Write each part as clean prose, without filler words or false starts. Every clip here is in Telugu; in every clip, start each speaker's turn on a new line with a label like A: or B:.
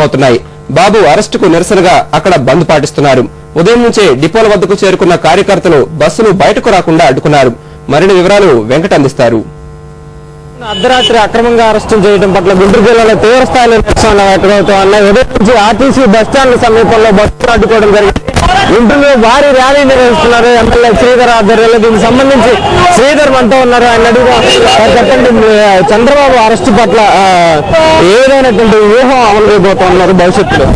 A: వ్యక్తమవుతున్నాయి. బాబు అరెస్టుకు నిరసనగా అక్కడ బంద్ పాటిస్తున్నారు. ఉదయం నుంచే డిపోల వద్దకు చేరుకున్న కార్యకర్తలు బస్సులు బయటకు రాకుండా అడ్డుకున్నారు. మరిన్ని వివరాలు వెంకట అందిస్తారు.
B: అర్ధరాత్రి అక్రమంగా అరెస్టు చేయడం పట్ల గుంటూరు జిల్లాలో తీవ్రస్థాయిలో నిరసనలు వ్యక్తమవుతున్నాయి. ఉదయం నుంచి ఆర్టీసీ బస్టాండ్ సమీపంలో బస్సులు అడ్డుకోవడం జరిగింది. గుంటూరులో భారీ ర్యాలీ నిర్వహిస్తున్నారు ఎమ్మెల్యే శ్రీధర్ ఆధ్వర్యంలో. దీనికి సంబంధించి శ్రీధర్ మనతో ఉన్నారు. ఆయన అడుగుదాం, చెప్పండి, చంద్రబాబు అరెస్టు పట్ల ఏ విధమైనటువంటి వ్యూహం అమలు చేయబోతున్నారు భవిష్యత్తులో?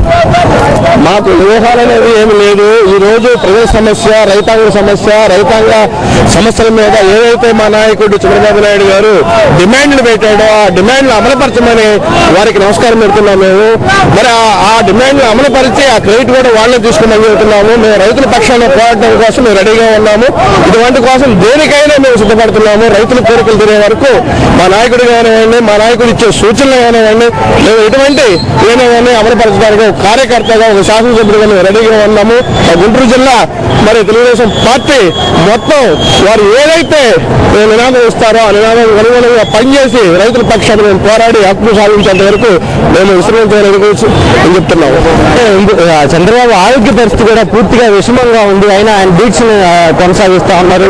C: మాకు వ్యూహాలు అనేది ఏమి లేదు. ఈ రోజు ప్రజల సమస్య, రైతాంగ సమస్యల మీద ఏదైతే మా నాయకుడు చంద్రబాబు నాయుడు గారు డిమాండ్లు పెట్టాడో ఆ డిమాండ్లు అమలుపరచమని వారికి నమస్కారం పెడుతున్నాం. మేము మరి ఆ డిమాండ్లు అమలుపరిచి ఆ క్రెడిట్ కూడా వాళ్ళే తీసుకుని చెబుతున్నాము. మేము రైతుల పక్షాన పోరాటం కోసం మేము రెడీగా ఉన్నాము. ఇటువంటి కోసం దేనికైనా మేము సిద్ధపడుతున్నాము. రైతుల కోరికలు తినే వరకు మా నాయకుడు కానివ్వండి, మా నాయకుడు ఇచ్చే సూచనలు కానివ్వండి, మేము ఎటువంటి ఏమైనా అమలుపరచడానికి ఒక కార్యకర్తగా, ఒక శాసనసభ్యుడిగా మేము రెడీగా ఉన్నాము. గుంటూరు జిల్లా మరి తెలుగుదేశం పార్టీ మొత్తం వారు ఏదైతే నినాదం ఇస్తారో ఆ నినాదం అనుగుణంగా పనిచేసి రైతుల పక్షాన్ని మేము పోరాడి హక్కు సాధించేంత వరకు మేము విశ్రమించాలని చెప్తున్నాము.
B: చంద్రబాబు ఆరోగ్య పరిస్థితి కూడా పూర్తిగా విషమంగా ఉంది. అయినా ఆయన దీక్షను కొనసాగిస్తా ఉన్నారు.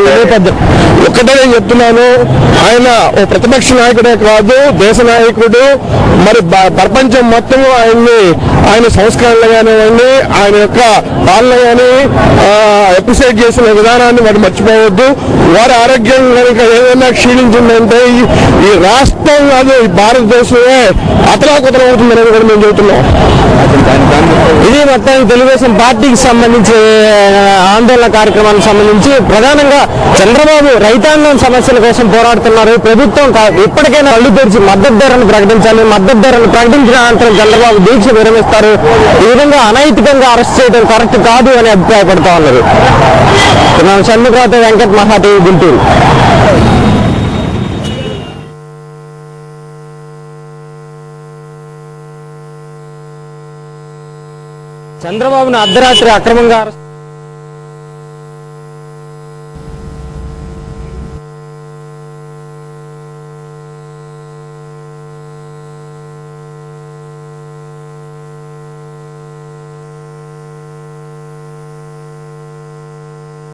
C: ఒక్కటే నేను చెప్తున్నాను, ఆయన ఓ ప్రతిపక్ష నాయకుడే కాదు, దేశ నాయకుడు. మరి ప్రపంచం మొత్తం ఆయన సంస్కరణలు కానివ్వండి, ఆయన యొక్క పాలన కానీ అప్రిషియేట్ చేసిన విధానాన్ని వారు మర్చిపోవద్దు. వారి ఆరోగ్యం కనుక ఏదైనా క్షీణించిందంటే ఈ రాష్ట్రం కాదు, ఈ భారతదేశమే అతలాకుతలం అవుతుందనేది కూడా మేము చెబుతున్నాం.
B: ఇది మొత్తం తెలుగుదేశం పార్టీకి సంబంధించి ఆందోళన కార్యక్రమానికి సంబంధించి ప్రధానంగా చంద్రబాబు రైతాంగం సమస్యల కోసం పోరాడుతున్నారు. ప్రభుత్వం ఇప్పటికైనా కళ్ళు తెరిచి మద్దతు ధరను ప్రకటించాలి. మద్దతు ధరను ప్రకటించిన అనంతరం చంద్రబాబు దీక్ష విరమిస్తారు. ఈ విధంగా అనైతికంగా అరెస్ట్ చేయడం కరెక్ట్ కాదు అని అభిప్రాయపడతా ఉన్నారు. షణ్ముఖరావు, వెంకట్, మహా టీవీ, గుంటూరు. చంద్రబాబును అర్ధరాత్రి అక్రమంగా